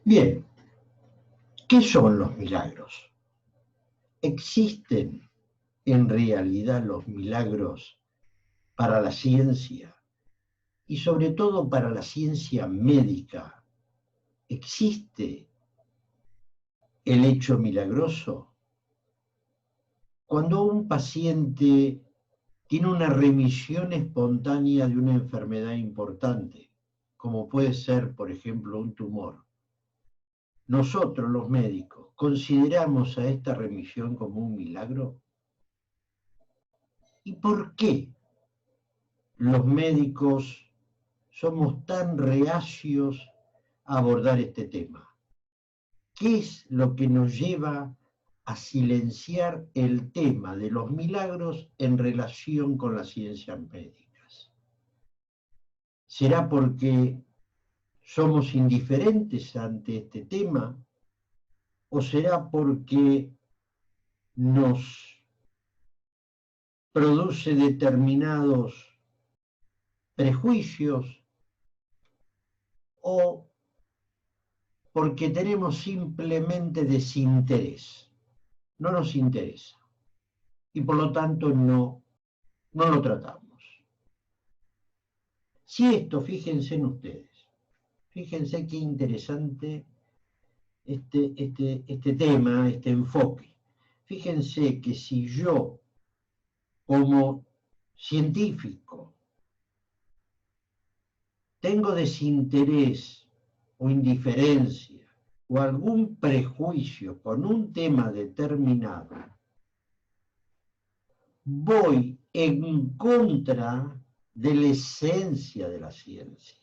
Bien, ¿qué son los milagros? ¿Existen en realidad los milagros para la ciencia? Y sobre todo para la ciencia médica, ¿existe el hecho milagroso? Cuando un paciente tiene una remisión espontánea de una enfermedad importante, como puede ser, por ejemplo, un tumor, nosotros los médicos, ¿consideramos a esta remisión como un milagro? ¿Y por qué los médicos somos tan reacios a abordar este tema? ¿Qué es lo que nos lleva a silenciar el tema de los milagros en relación con las ciencias médicas? ¿Será porque somos indiferentes ante este tema? ¿O será porque nos produce determinados prejuicios? ¿O porque tenemos simplemente desinterés? No nos interesa y por lo tanto no lo tratamos. Si esto, fíjense en ustedes, fíjense qué interesante este tema, este enfoque. Fíjense que si yo, como científico, tengo desinterés o indiferencia o algún prejuicio con un tema determinado, voy en contra de la esencia de la ciencia.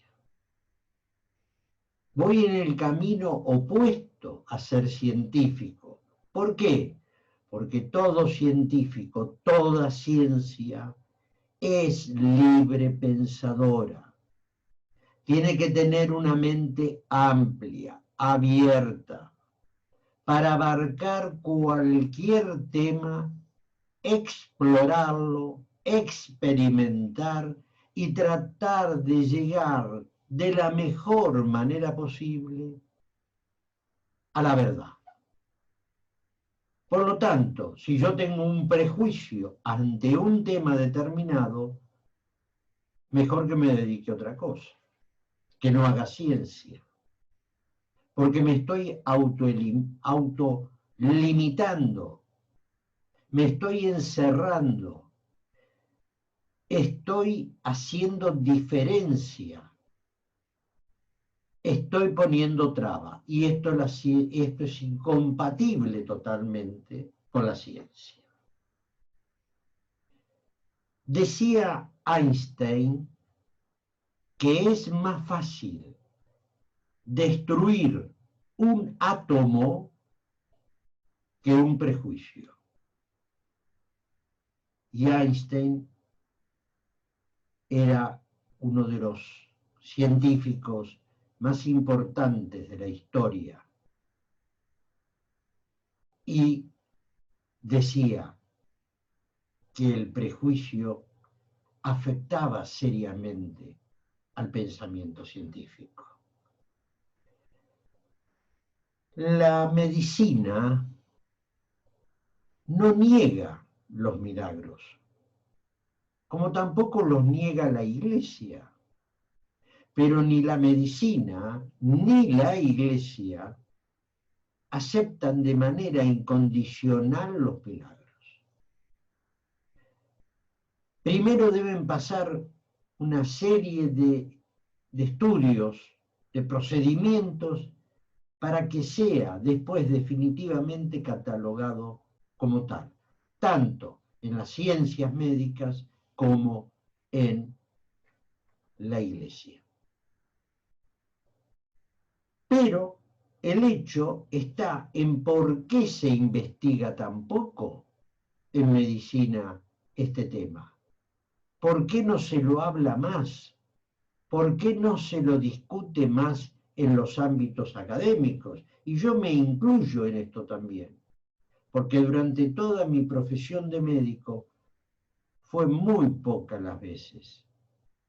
Voy en el camino opuesto a ser científico. ¿Por qué? Porque todo científico, toda ciencia es libre pensadora. Tiene que tener una mente amplia, abierta, para abarcar cualquier tema, explorarlo, experimentar y tratar de llegar de la mejor manera posible a la verdad. Por lo tanto, si yo tengo un prejuicio ante un tema determinado, mejor que me dedique a otra cosa, que no haga ciencia, porque me estoy autolimitando, me estoy encerrando, estoy haciendo diferencia, estoy poniendo traba, y esto es incompatible totalmente con la ciencia. Decía Einstein que es más fácil destruir un átomo que un prejuicio. Y Einstein era uno de los científicos más importantes de la historia. Y decía que el prejuicio afectaba seriamente al pensamiento científico. La medicina no niega los milagros, como tampoco los niega la Iglesia. Pero ni la medicina ni la Iglesia aceptan de manera incondicional los milagros. Primero deben pasar una serie de estudios, de procedimientos, para que sea después definitivamente catalogado como tal, tanto en las ciencias médicas como en la Iglesia. Pero el hecho está en por qué se investiga tan poco en medicina este tema. ¿Por qué no se lo habla más? ¿Por qué no se lo discute más en los ámbitos académicos? Y yo me incluyo en esto también, porque durante toda mi profesión de médico fue muy pocas las veces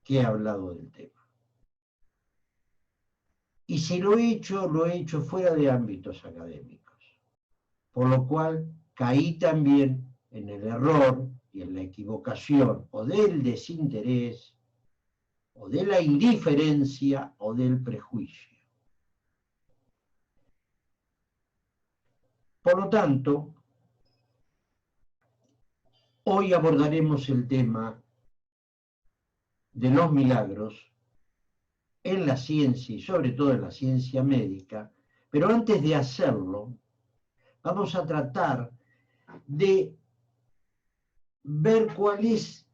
que he hablado del tema. Y si lo he hecho fuera de ámbitos académicos. Por lo cual caí también en el error y en la equivocación o del desinterés o de la indiferencia o del prejuicio. Por lo tanto, hoy abordaremos el tema de los milagros en la ciencia y sobre todo en la ciencia médica, pero antes de hacerlo, vamos a tratar de ver cuál es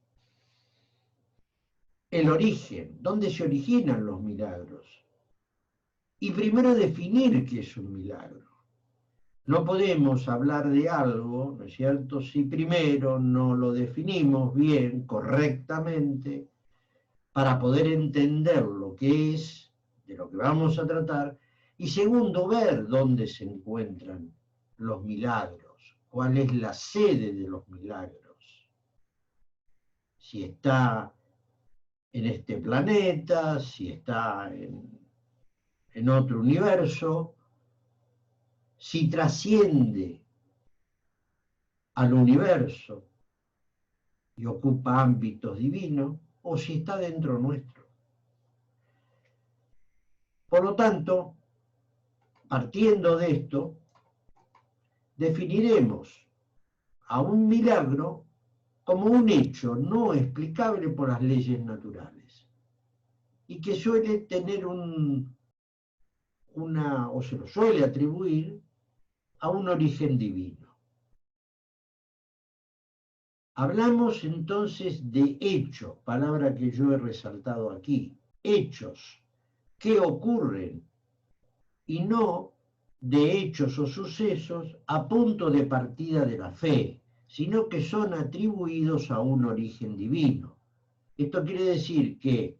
el origen, dónde se originan los milagros. Y primero definir qué es un milagro. No podemos hablar de algo, ¿no es cierto?, si primero no lo definimos bien, correctamente, para poder entender lo que es, de lo que vamos a tratar, y segundo, ver dónde se encuentran los milagros, cuál es la sede de los milagros. Si está en este planeta, si está en otro universo, si trasciende al universo y ocupa ámbitos divinos, o si está dentro nuestro. Por lo tanto, partiendo de esto, definiremos a un milagro como un hecho no explicable por las leyes naturales y que suele tener o se lo suele atribuir a un origen divino. Hablamos entonces de hechos, palabra que yo he resaltado aquí, hechos que ocurren y no de hechos o sucesos a punto de partida de la fe, sino que son atribuidos a un origen divino. Esto quiere decir que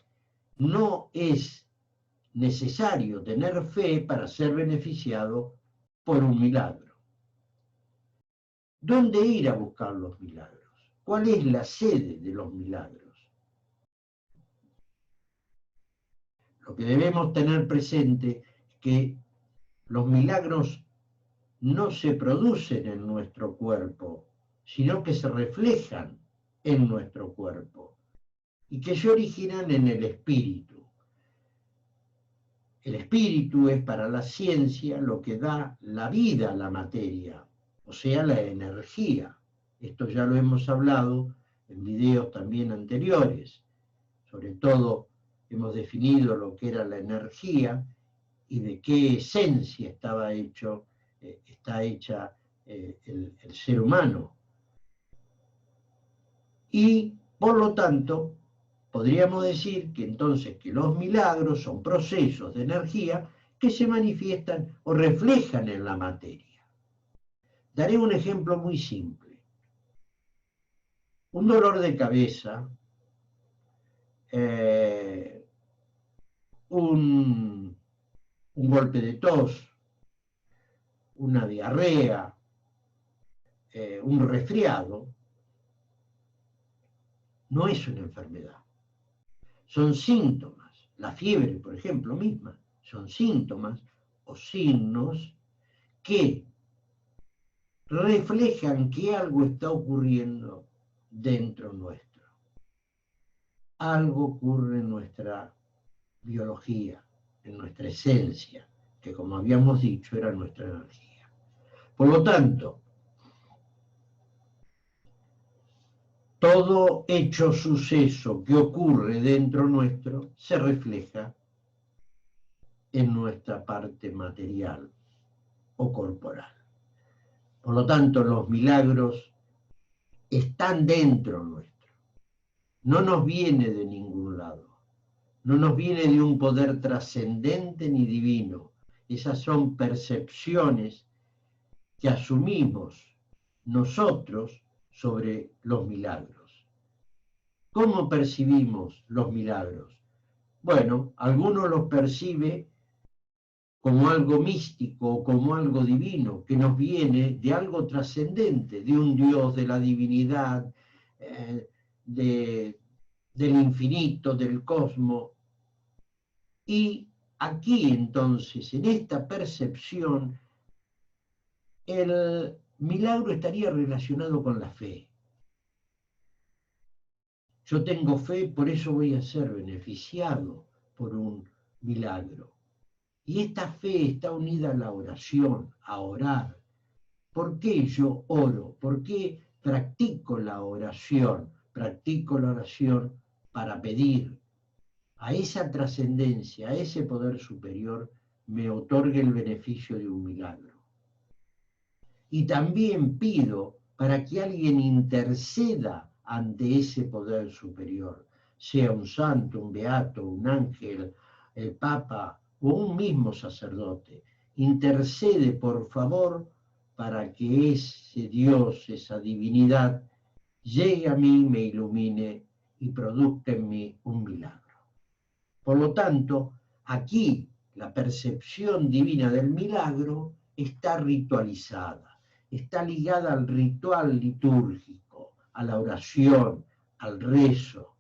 no es necesario tener fe para ser beneficiado por un milagro. ¿Dónde ir a buscar los milagros? ¿Cuál es la sede de los milagros? Lo que debemos tener presente es que los milagros no se producen en nuestro cuerpo, sino que se reflejan en nuestro cuerpo y que se originan en el espíritu. El espíritu es para la ciencia lo que da la vida a la materia, o sea, la energía. Esto ya lo hemos hablado en videos también anteriores. Sobre todo hemos definido lo que era la energía y de qué esencia está hecha el ser humano. Y, por lo tanto, podríamos decir que entonces que los milagros son procesos de energía que se manifiestan o reflejan en la materia. Daré un ejemplo muy simple. Un dolor de cabeza, un golpe de tos, una diarrea, un resfriado, no es una enfermedad. Son síntomas. La fiebre, por ejemplo, misma, son síntomas o signos que reflejan que algo está ocurriendo dentro nuestro. Algo ocurre en nuestra biología, en nuestra esencia, que como habíamos dicho era nuestra energía. Por lo tanto, todo hecho, suceso que ocurre dentro nuestro se refleja en nuestra parte material o corporal. Por lo tanto, los milagros están dentro nuestro. No nos viene de ningún lado. No nos viene de un poder trascendente ni divino. Esas son percepciones que asumimos nosotros sobre los milagros. ¿Cómo percibimos los milagros? Bueno, algunos los percibe como algo místico o como algo divino, que nos viene de algo trascendente, de un Dios, de la divinidad, del infinito, del cosmos. Y aquí entonces, en esta percepción, el milagro estaría relacionado con la fe. Yo tengo fe, por eso voy a ser beneficiado por un milagro. Y esta fe está unida a la oración, a orar. ¿Por qué yo oro? ¿Por qué practico la oración? Practico la oración para pedir a esa trascendencia, a ese poder superior, me otorgue el beneficio de un milagro. Y también pido para que alguien interceda ante ese poder superior, sea un santo, un beato, un ángel, el papa o un mismo sacerdote. Intercede, por favor, para que ese Dios, esa divinidad, llegue a mí, me ilumine y produzca en mí un milagro. Por lo tanto, aquí la percepción divina del milagro está ritualizada, está ligada al ritual litúrgico, a la oración, al rezo,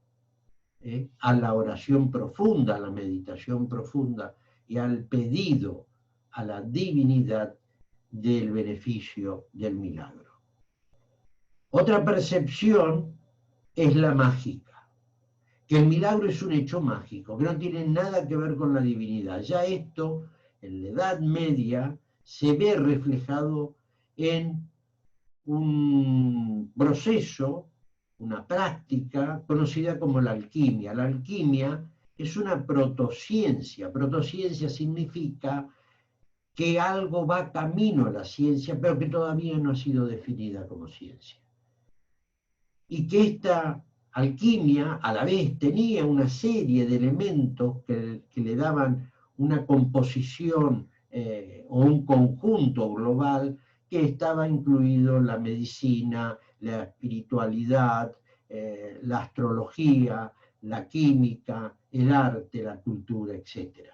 a la oración profunda, a la meditación profunda y al pedido a la divinidad del beneficio del milagro. Otra percepción es la mágica, que el milagro es un hecho mágico, que no tiene nada que ver con la divinidad. Ya esto, en la Edad Media, se ve reflejado en un proceso, una práctica conocida como la alquimia. La alquimia es una protociencia. Protociencia significa que algo va camino a la ciencia, pero que todavía no ha sido definida como ciencia. Y que esta alquimia a la vez tenía una serie de elementos que le daban una composición o un conjunto global que estaba incluido la medicina, la espiritualidad, la astrología, la química, el arte, la cultura, etc.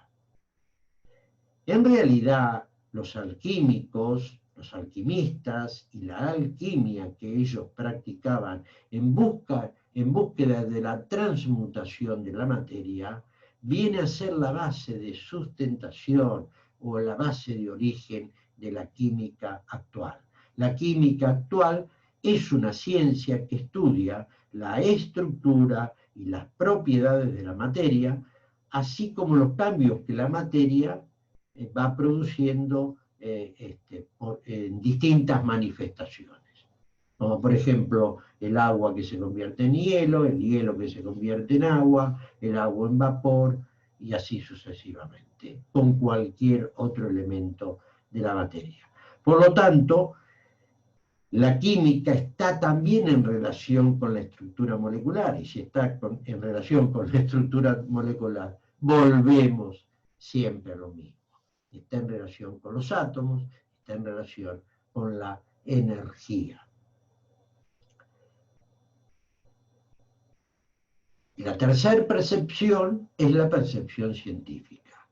En realidad, los alquímicos, los alquimistas y la alquimia que ellos practicaban en búsqueda de la transmutación de la materia, viene a ser la base de sustentación o la base de origen de la química actual. La química actual es una ciencia que estudia la estructura y las propiedades de la materia, así como los cambios que la materia va produciendo en distintas manifestaciones, como por ejemplo el agua que se convierte en hielo, el hielo que se convierte en agua, el agua en vapor y así sucesivamente, con cualquier otro elemento de la materia. Por lo tanto, la química está también en relación con la estructura molecular, y si está en relación con la estructura molecular, volvemos siempre a lo mismo. Está en relación con los átomos, está en relación con la energía. Y la tercera percepción es la percepción científica,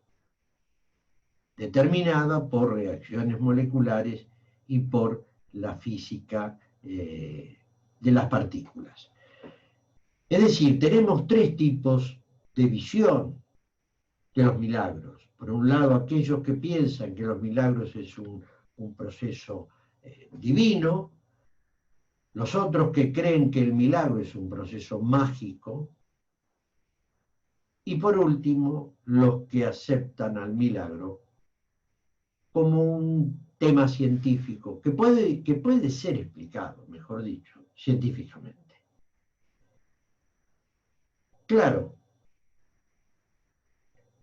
determinada por reacciones moleculares y por la física de las partículas. Es decir, tenemos tres tipos de visión de los milagros. Por un lado, aquellos que piensan que los milagros es un proceso divino, los otros que creen que el milagro es un proceso mágico, y por último, los que aceptan al milagro como un tema científico que puede ser explicado, mejor dicho, científicamente. Claro,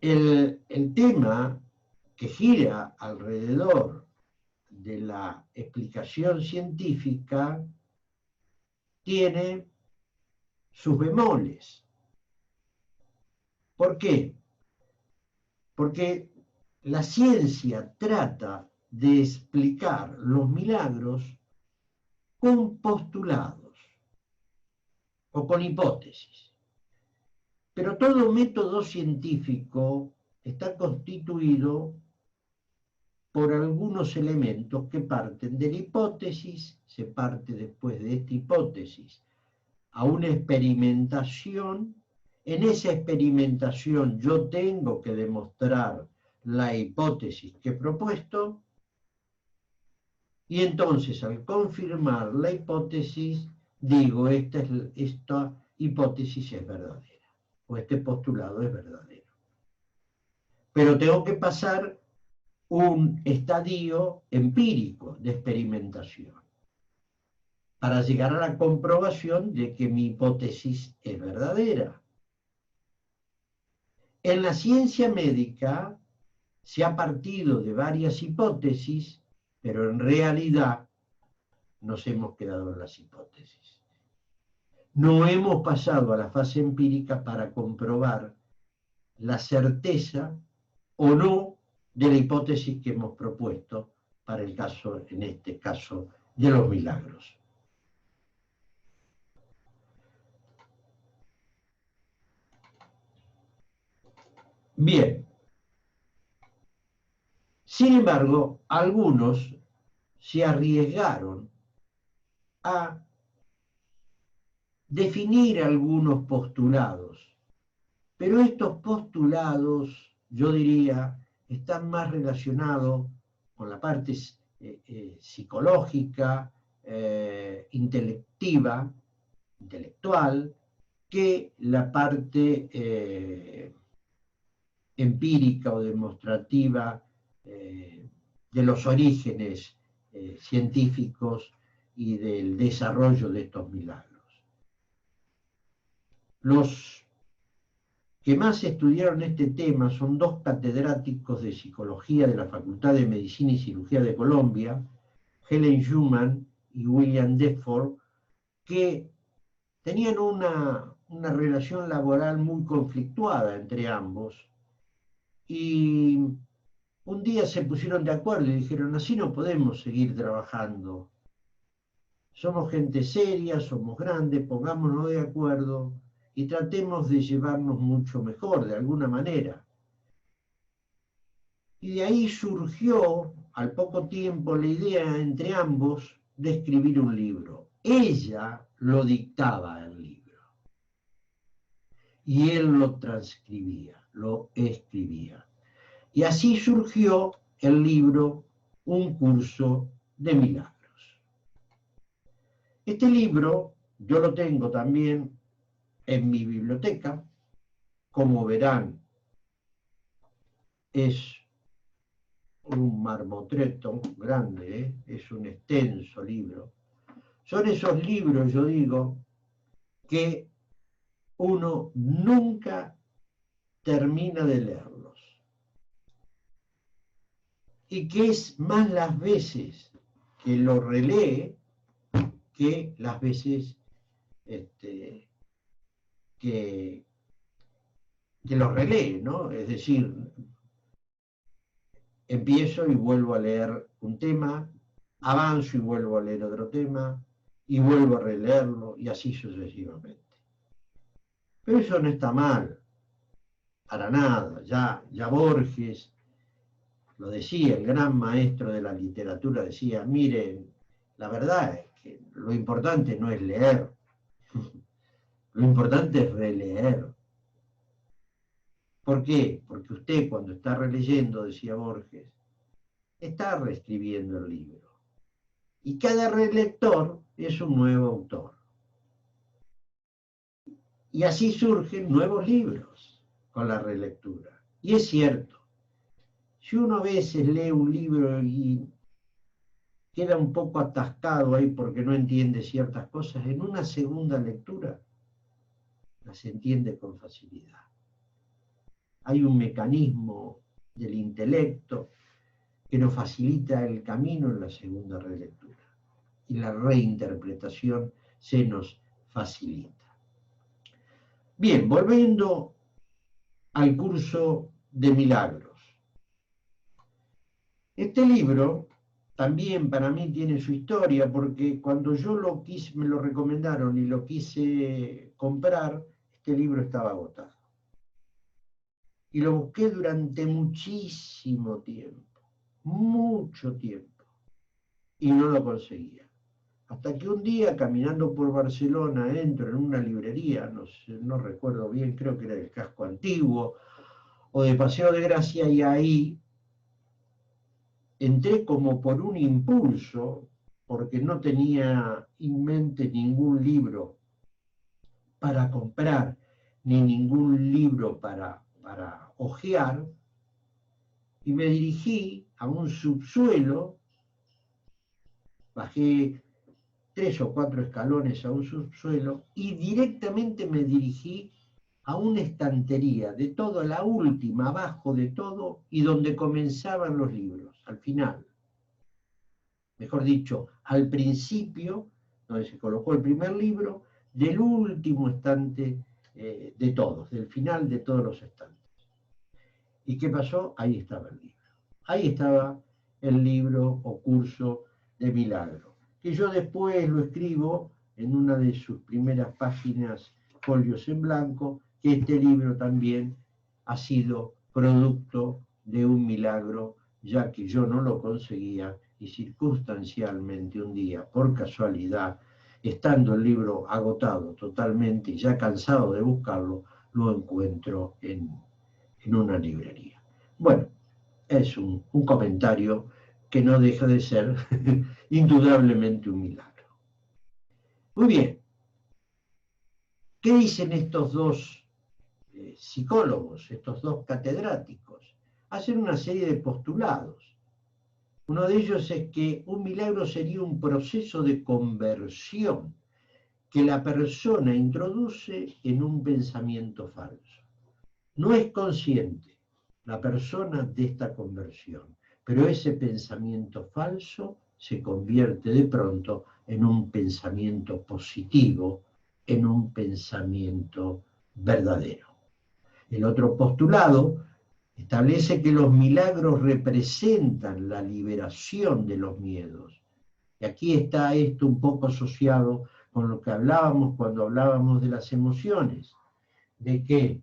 el tema que gira alrededor de la explicación científica tiene sus bemoles. ¿Por qué? Porque la ciencia trata de explicar los milagros con postulados o con hipótesis. Pero todo método científico está constituido por algunos elementos que parten de la hipótesis, se parte después de esta hipótesis a una experimentación En esa experimentación yo tengo que demostrar la hipótesis que he propuesto, y entonces al confirmar la hipótesis, digo, esta hipótesis es verdadera, o este postulado es verdadero. Pero tengo que pasar un estadio empírico de experimentación para llegar a la comprobación de que mi hipótesis es verdadera. En la ciencia médica se ha partido de varias hipótesis, pero en realidad nos hemos quedado en las hipótesis. No hemos pasado a la fase empírica para comprobar la certeza o no de la hipótesis que hemos propuesto para el caso, en este caso, de los milagros. Bien. Sin embargo, algunos se arriesgaron a definir algunos postulados, pero estos postulados, yo diría, están más relacionados con la parte psicológica, intelectual, que la parte empírica o demostrativa de los orígenes científicos y del desarrollo de estos milagros. Los que más estudiaron este tema son dos catedráticos de psicología de la Facultad de Medicina y Cirugía de Colombia, Helen Schuman y William Deptford, que tenían una relación laboral muy conflictuada entre ambos, y un día se pusieron de acuerdo y dijeron, así no podemos seguir trabajando. Somos gente seria, somos grandes, pongámonos de acuerdo y tratemos de llevarnos mucho mejor, de alguna manera. Y de ahí surgió, al poco tiempo, la idea entre ambos de escribir un libro. Ella lo dictaba el libro y él lo transcribía, lo escribía. Y así surgió el libro Un curso de milagros. Este libro yo lo tengo también en mi biblioteca. Como verán, es un marmotreto grande, es un extenso libro. Son esos libros, yo digo, que uno nunca termina de leerlos. Y que es más las veces que lo relee que las veces que lo relee, ¿no? Es decir, empiezo y vuelvo a leer un tema, avanzo y vuelvo a leer otro tema, y vuelvo a releerlo, y así sucesivamente. Pero eso no está mal, para nada. Ya Borges lo decía, el gran maestro de la literatura decía, miren, la verdad es que lo importante no es leer, lo importante es releer. ¿Por qué? Porque usted cuando está releyendo, decía Borges, está reescribiendo el libro. Y cada relector es un nuevo autor. Y así surgen nuevos libros con la relectura. Y es cierto, si uno a veces lee un libro y queda un poco atascado ahí porque no entiende ciertas cosas, en una segunda lectura las entiende con facilidad. Hay un mecanismo del intelecto que nos facilita el camino en la segunda relectura. Y la reinterpretación se nos facilita. Bien, volviendo al curso de milagros. Este libro también para mí tiene su historia, porque cuando yo me lo recomendaron y lo quise comprar, este libro estaba agotado. Y lo busqué durante muchísimo tiempo, mucho tiempo, y no lo conseguía. Hasta que un día, caminando por Barcelona, entro en una librería, no recuerdo bien, creo que era del Casco Antiguo, o de Paseo de Gracia, y ahí entré como por un impulso, porque no tenía en mente ningún libro para comprar, ni ningún libro para hojear, y me dirigí a un subsuelo, bajé 3 o 4 escalones a un subsuelo y directamente me dirigí a una estantería de todo, la última, abajo de todo, y donde comenzaban los libros, al final. Mejor dicho, al principio, donde se colocó el primer libro, del último estante de todos, del final de todos los estantes. ¿Y qué pasó? Ahí estaba el libro. Ahí estaba el libro o curso de milagro, que yo después lo escribo en una de sus primeras páginas, folios en blanco, que este libro también ha sido producto de un milagro, ya que yo no lo conseguía y circunstancialmente un día, por casualidad, estando el libro agotado totalmente y ya cansado de buscarlo, lo encuentro en una librería. Bueno, es un comentario que no deja de ser indudablemente un milagro. Muy bien, ¿qué dicen estos dos psicólogos, estos dos catedráticos? Hacen una serie de postulados. Uno de ellos es que un milagro sería un proceso de conversión que la persona introduce en un pensamiento falso. No es consciente la persona de esta conversión, pero ese pensamiento falso se convierte de pronto en un pensamiento positivo, en un pensamiento verdadero. El otro postulado establece que los milagros representan la liberación de los miedos. Y aquí está esto un poco asociado con lo que hablábamos cuando hablábamos de las emociones, de que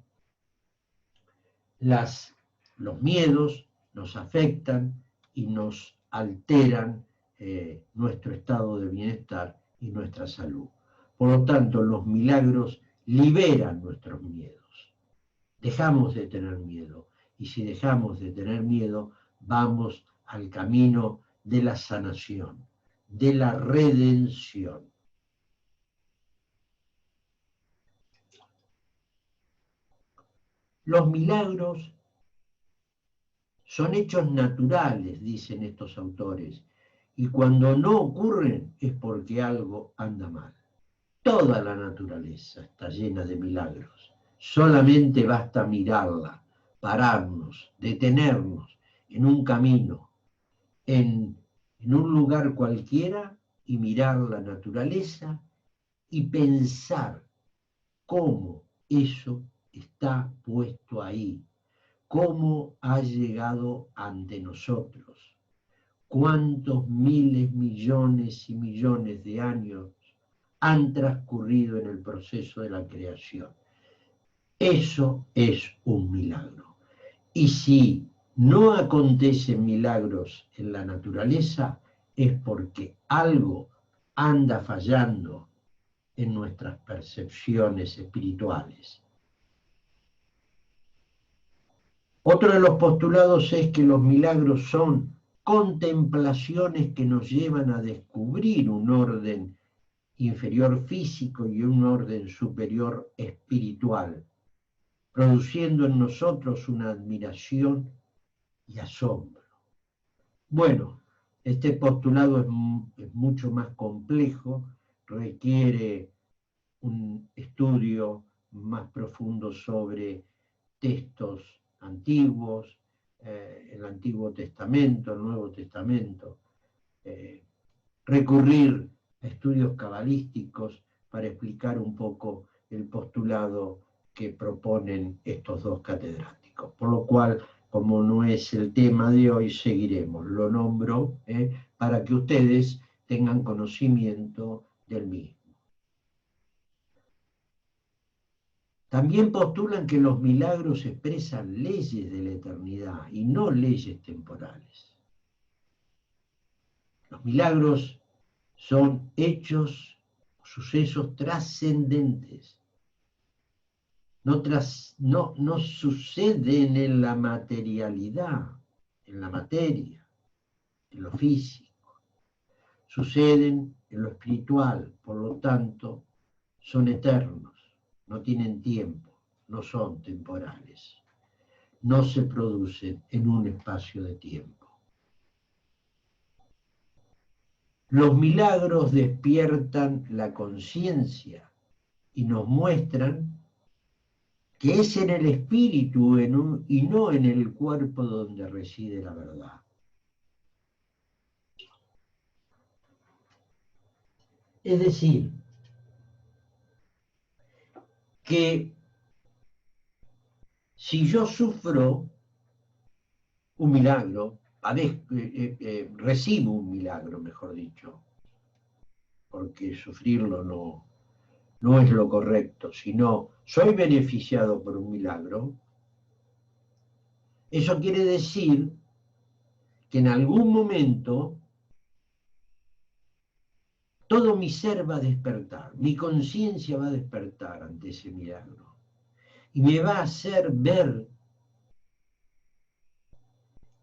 los miedos nos afectan y nos alteran nuestro estado de bienestar y nuestra salud. Por lo tanto, los milagros liberan nuestros miedos. Dejamos de tener miedo. Y si dejamos de tener miedo, vamos al camino de la sanación, de la redención. Los milagros son hechos naturales, dicen estos autores, y cuando no ocurren es porque algo anda mal. Toda la naturaleza está llena de milagros. Solamente basta mirarla, pararnos, detenernos en un camino, en un lugar cualquiera y mirar la naturaleza y pensar cómo eso está puesto ahí, cómo ha llegado ante nosotros, cuántos miles, millones y millones de años han transcurrido en el proceso de la creación. Eso es un milagro. Y si no acontecen milagros en la naturaleza, es porque algo anda fallando en nuestras percepciones espirituales. Otro de los postulados es que los milagros son contemplaciones que nos llevan a descubrir un orden inferior físico y un orden superior espiritual, produciendo en nosotros una admiración y asombro. Bueno, este postulado es mucho más complejo, requiere un estudio más profundo sobre textos antiguos, el Antiguo Testamento, el Nuevo Testamento, recurrir a estudios cabalísticos para explicar un poco el postulado que proponen estos dos catedráticos. Por lo cual, como no es el tema de hoy, seguiremos. Lo nombro para que ustedes tengan conocimiento del mismo. También postulan que los milagros expresan leyes de la eternidad y no leyes temporales. Los milagros son hechos, sucesos trascendentes. No suceden en la materialidad, en la materia, en lo físico. Suceden en lo espiritual, por lo tanto, son eternos, no tienen tiempo, no son temporales, no se producen en un espacio de tiempo. Los milagros despiertan la conciencia y nos muestran que es en el espíritu y no en el cuerpo donde reside la verdad. Es decir, que si yo sufro un milagro, recibo un milagro, mejor dicho, porque sufrirlo no es lo correcto, sino soy beneficiado por un milagro, eso quiere decir que en algún momento todo mi ser va a despertar, mi conciencia va a despertar ante ese milagro y me va a hacer ver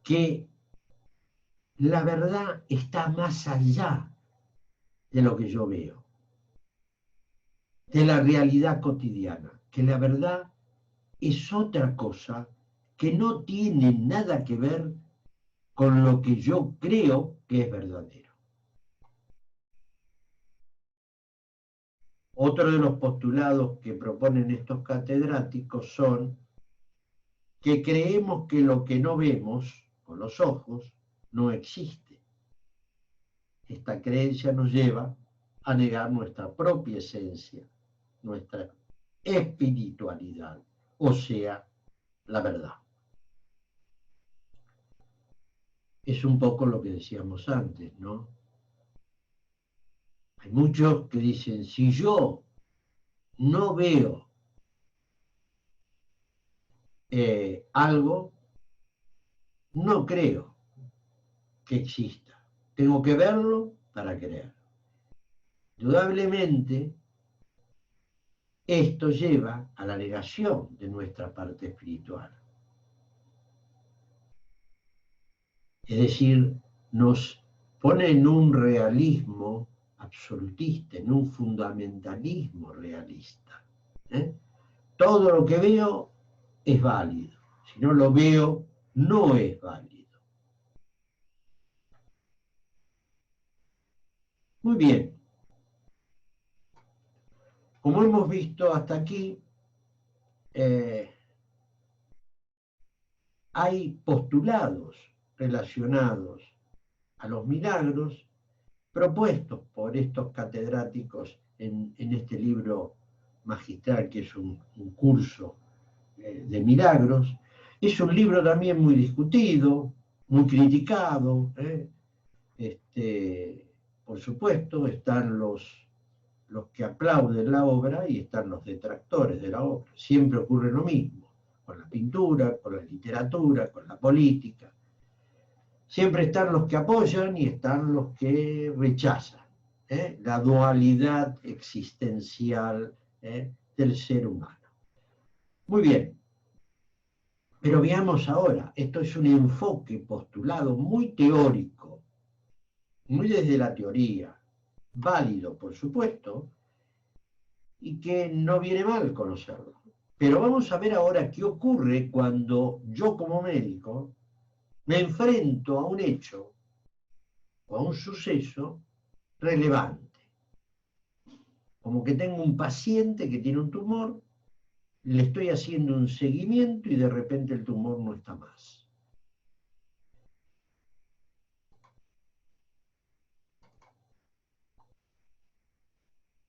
que la verdad está más allá de lo que yo veo, de la realidad cotidiana, que la verdad es otra cosa que no tiene nada que ver con lo que yo creo que es verdadero. Otro de los postulados que proponen estos catedráticos son que creemos que lo que no vemos con los ojos no existe. Esta creencia nos lleva a negar nuestra propia esencia, nuestra espiritualidad, o sea, la verdad. Es un poco lo que decíamos antes, ¿no? Hay muchos que dicen, si yo no veo algo, no creo que exista. Tengo que verlo para creer. Indudablemente, esto lleva a la negación de nuestra parte espiritual. Es decir, nos pone en un realismo absolutista, en un fundamentalismo realista. Todo lo que veo es válido. Si no lo veo, no es válido. Muy bien. Como hemos visto hasta aquí, hay postulados relacionados a los milagros propuestos por estos catedráticos en este libro magistral, que es un curso de milagros. Es un libro también muy discutido, muy criticado. Por supuesto, están los que aplauden la obra y están los detractores de la obra. Siempre ocurre lo mismo, con la pintura, con la literatura, con la política. Siempre están los que apoyan y están los que rechazan la dualidad existencial del ser humano. Muy bien, pero veamos ahora, esto es un enfoque postulado muy teórico, muy desde la teoría, válido por supuesto, y que no viene mal conocerlo. Pero vamos a ver ahora qué ocurre cuando yo como médico me enfrento a un hecho o a un suceso relevante. Como que tengo un paciente que tiene un tumor, le estoy haciendo un seguimiento y de repente el tumor no está más.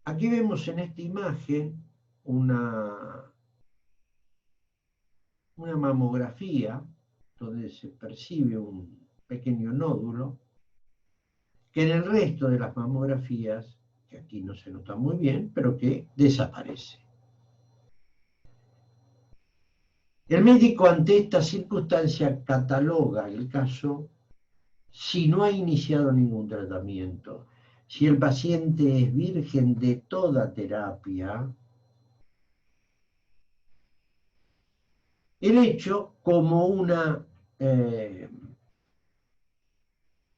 Aquí vemos en esta imagen una mamografía donde se percibe un pequeño nódulo que en el resto de las mamografías, que aquí no se nota muy bien, pero que desaparece. El médico ante esta circunstancia cataloga el caso si no ha iniciado ningún tratamiento. si el paciente es virgen de toda terapia, el hecho como una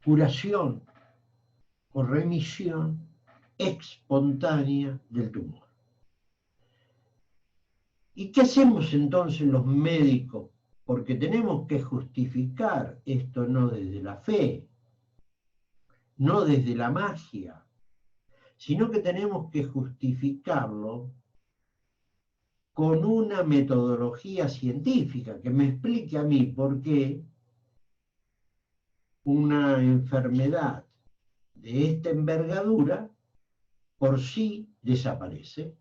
curación o remisión espontánea del tumor. ¿Y qué hacemos entonces los médicos? Porque tenemos que justificar esto no desde la fe, no desde la magia, sino que tenemos que justificarlo con una metodología científica que me explique a mí por qué una enfermedad de esta envergadura por sí desaparece.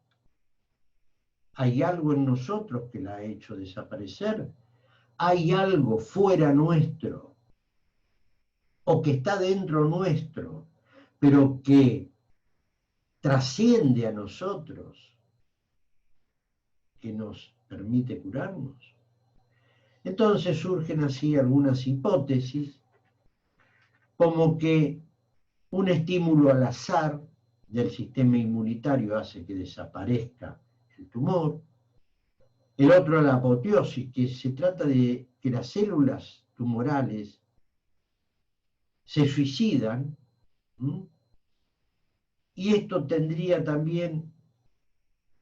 ¿Hay algo en nosotros que la ha hecho desaparecer? ¿Hay algo fuera nuestro o que está dentro nuestro, pero que trasciende a nosotros, que nos permite curarnos? Entonces surgen así algunas hipótesis, como que un estímulo al azar del sistema inmunitario hace que desaparezca el tumor. El otro, la apoteosis, que se trata de que las células tumorales se suicidan, ¿m? Y esto tendría también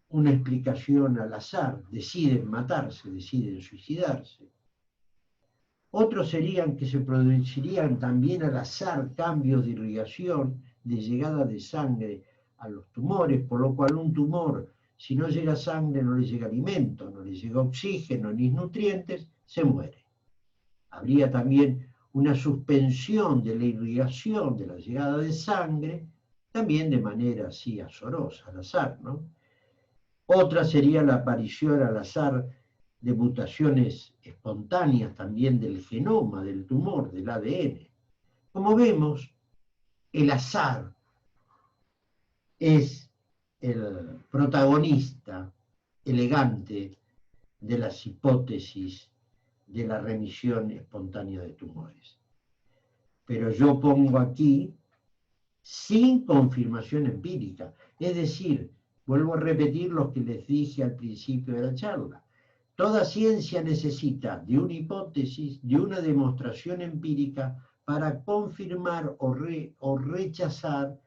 una explicación al azar, deciden matarse, deciden suicidarse. Otros serían que se producirían también al azar cambios de irrigación, de llegada de sangre a los tumores, por lo cual un tumor, si no llega sangre, no le llega alimento, no le llega oxígeno ni nutrientes, se muere. Habría también una suspensión de la irrigación, de la llegada de sangre, también de manera así azarosa, al azar, ¿no? Otra sería la aparición al azar de mutaciones espontáneas también del genoma, del tumor, del ADN. Como vemos, el azar es el protagonista elegante de las hipótesis de la remisión espontánea de tumores. Pero yo pongo aquí sin confirmación empírica, es decir, vuelvo a repetir lo que les dije al principio de la charla. Toda ciencia necesita de una hipótesis, de una demostración empírica para confirmar o rechazar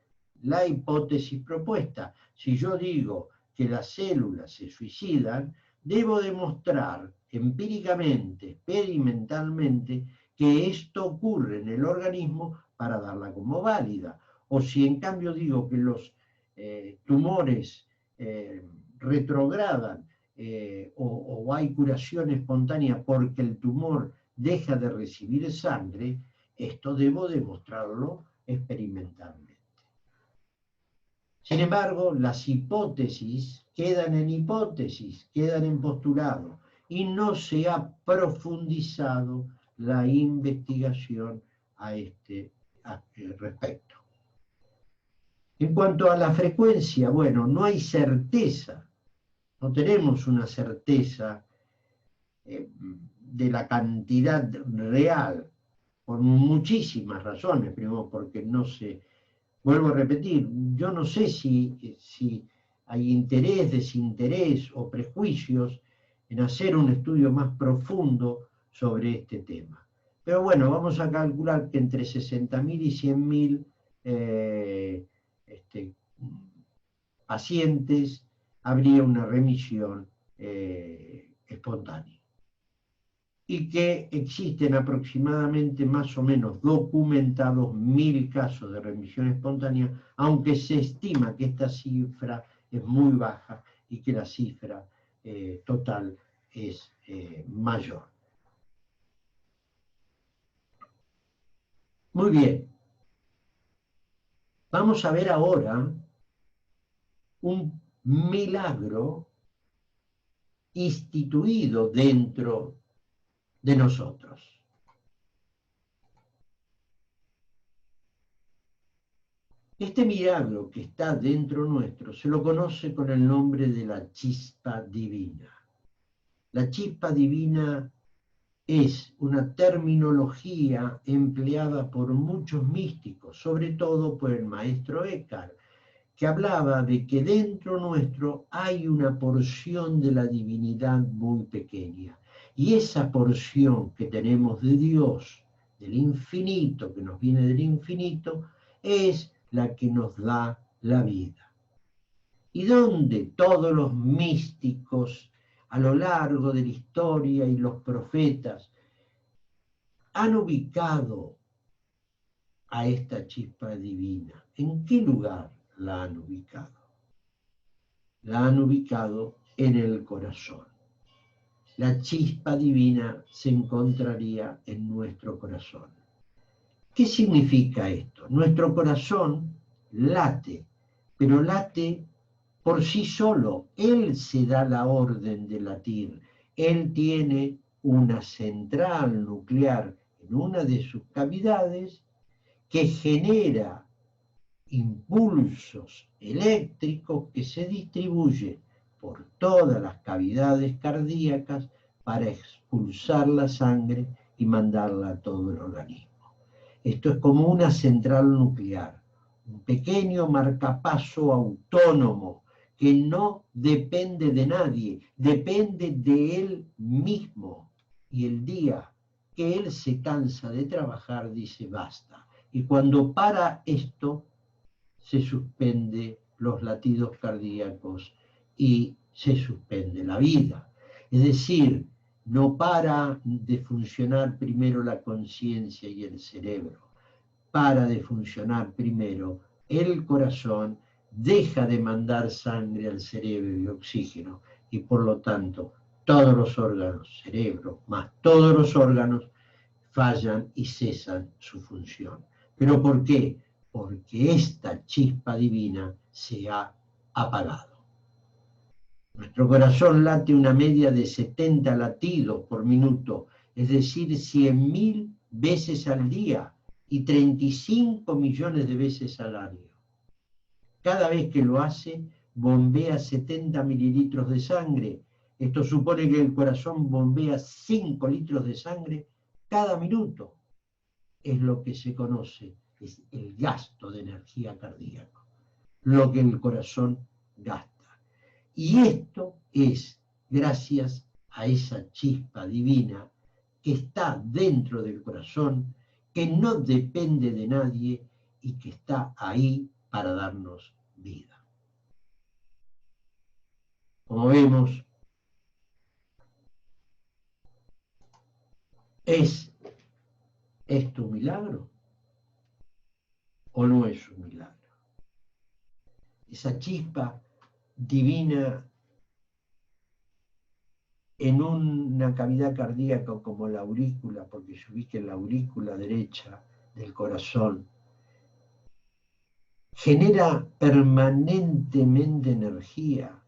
la hipótesis propuesta. Si yo digo que las células se suicidan, debo demostrar empíricamente, experimentalmente, que esto ocurre en el organismo para darla como válida. O si en cambio digo que los tumores retrogradan o hay curación espontánea porque el tumor deja de recibir sangre, esto debo demostrarlo experimentalmente. Sin embargo, las hipótesis quedan en hipótesis, quedan en postulado, y no se ha profundizado la investigación a este respecto. En cuanto a la frecuencia, bueno, no hay certeza, no tenemos una certeza de la cantidad real, por muchísimas razones. Primero, porque no se, vuelvo a repetir, yo no sé si hay interés, desinterés o prejuicios en hacer un estudio más profundo sobre este tema. Pero bueno, vamos a calcular que entre 60.000 y 100.000 pacientes habría una remisión espontánea. Y que existen aproximadamente más o menos documentados 1.000 casos de remisión espontánea, aunque se estima que esta cifra es muy baja y que la cifra total es mayor. Muy bien. Vamos a ver ahora un milagro instituido dentro de nosotros. Este milagro que está dentro nuestro se lo conoce con el nombre de la chispa divina. La chispa divina es una terminología empleada por muchos místicos, sobre todo por el maestro Eckhart, que hablaba de que dentro nuestro hay una porción de la divinidad muy pequeña. Y esa porción que tenemos de Dios, del infinito, que nos viene del infinito, es la que nos da la vida. Y donde todos los místicos a lo largo de la historia y los profetas han ubicado a esta chispa divina. ¿En qué lugar la han ubicado? La han ubicado en el corazón. La chispa divina se encontraría en nuestro corazón. ¿Qué significa esto? Nuestro corazón late, pero late por sí solo. Él se da la orden de latir. Él tiene una central nuclear en una de sus cavidades que genera impulsos eléctricos que se distribuyen por todas las cavidades cardíacas para expulsar la sangre y mandarla a todo el organismo. Esto es como una central nuclear, un pequeño marcapaso autónomo que no depende de nadie, depende de él mismo. Y el día que él se cansa de trabajar, dice basta. Y cuando para esto, se suspende los latidos cardíacos y se suspende la vida. Es decir, no para de funcionar primero la conciencia y el cerebro, para de funcionar primero el corazón, deja de mandar sangre al cerebro y oxígeno, y por lo tanto todos los órganos, cerebro más todos los órganos, fallan y cesan su función. ¿Pero por qué? Porque esta chispa divina se ha apagado. Nuestro corazón late una media de 70 latidos por minuto, es decir, 100.000 veces al día y 35 millones de veces al año. Cada vez que lo hace, bombea 70 mililitros de sangre. Esto supone que el corazón bombea 5 litros de sangre cada minuto. Es lo que se conoce, es el gasto de energía cardíaca, lo que el corazón gasta. Y esto es gracias a esa chispa divina que está dentro del corazón, que no depende de nadie y que está ahí para darnos vida. Como vemos, ¿es esto un milagro o no es un milagro? Esa chispa divina en una cavidad cardíaca como la aurícula, porque se ubica en la aurícula derecha del corazón, genera permanentemente energía,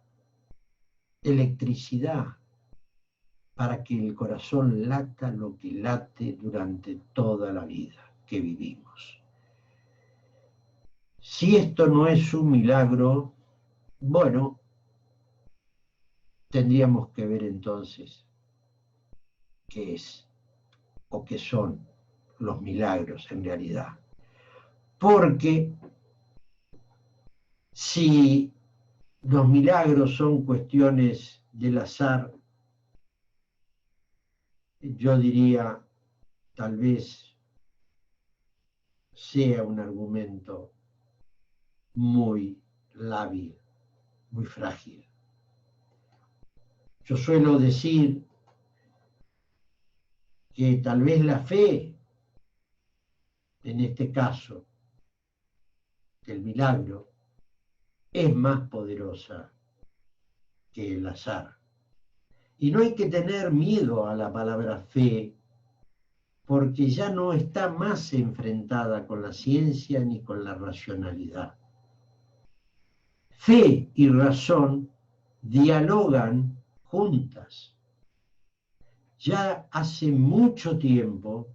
electricidad, para que el corazón lata lo que late durante toda la vida que vivimos. Si esto no es un milagro, bueno, tendríamos que ver entonces qué es o qué son los milagros en realidad. Porque si los milagros son cuestiones del azar, yo diría, tal vez sea un argumento muy lábil, muy frágil. Yo suelo decir que tal vez la fe, en este caso, el milagro, es más poderosa que el azar. Y no hay que tener miedo a la palabra fe, porque ya no está más enfrentada con la ciencia ni con la racionalidad. Fe y razón dialogan juntas. Ya hace mucho tiempo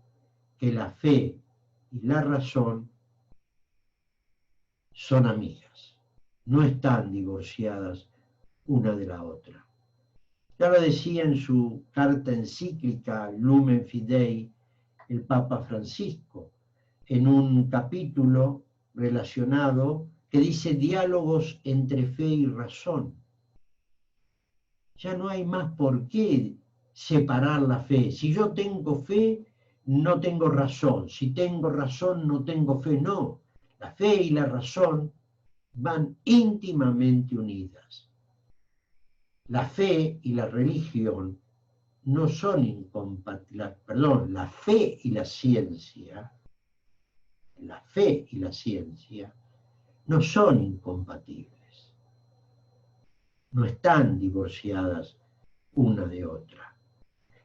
que la fe y la razón son amigas, no están divorciadas una de la otra. Ya lo decía en su carta encíclica Lumen Fidei el Papa Francisco, en un capítulo relacionado que dice diálogos entre fe y razón. Ya no hay más por qué separar la fe. Si yo tengo fe, no tengo razón. Si tengo razón, no tengo fe. No, la fe y la razón van íntimamente unidas. La fe y la religión no son incompatibles, perdón, la fe y la ciencia no son incompatibles, no están divorciadas una de otra.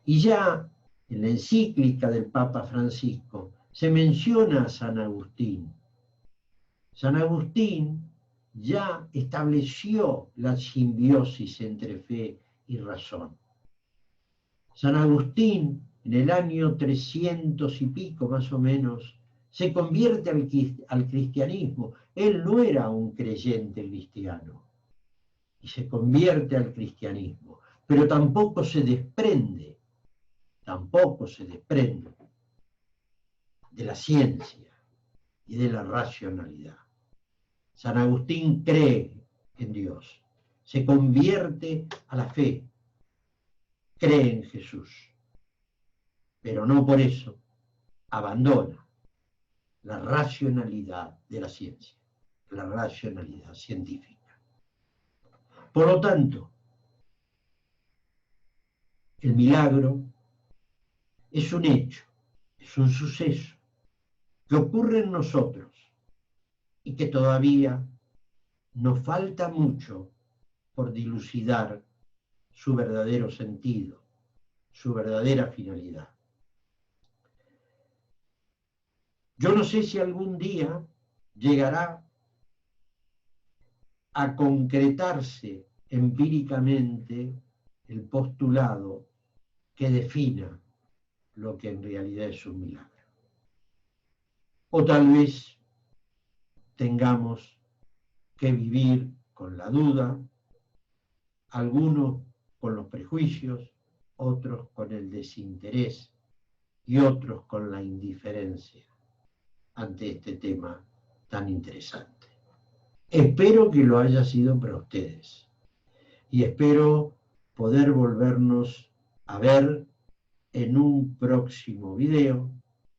Y ya en la encíclica del Papa Francisco se menciona a San Agustín. San Agustín ya estableció la simbiosis entre fe y razón. San Agustín, en el año 300 y pico más o menos, se convierte al cristianismo. Él no era un creyente cristiano y se convierte al cristianismo, pero tampoco se desprende de la ciencia y de la racionalidad. San Agustín cree en Dios, se convierte a la fe, cree en Jesús, pero no por eso abandona la racionalidad de la ciencia, la racionalidad científica. Por lo tanto, el milagro es un hecho, es un suceso que ocurre en nosotros y que todavía nos falta mucho por dilucidar su verdadero sentido, su verdadera finalidad. Yo no sé si algún día llegará a concretarse empíricamente el postulado que defina lo que en realidad es un milagro. O tal vez tengamos que vivir con la duda, algunos con los prejuicios, otros con el desinterés y otros con la indiferencia ante este tema tan interesante. Espero que lo haya sido para ustedes y espero poder volvernos a ver en un próximo video,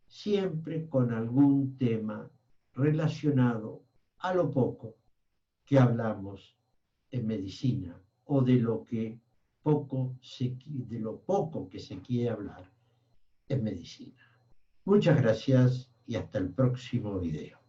siempre con algún tema relacionado a lo poco que hablamos en medicina o de lo poco que se quiere hablar en medicina. Muchas gracias y hasta el próximo video.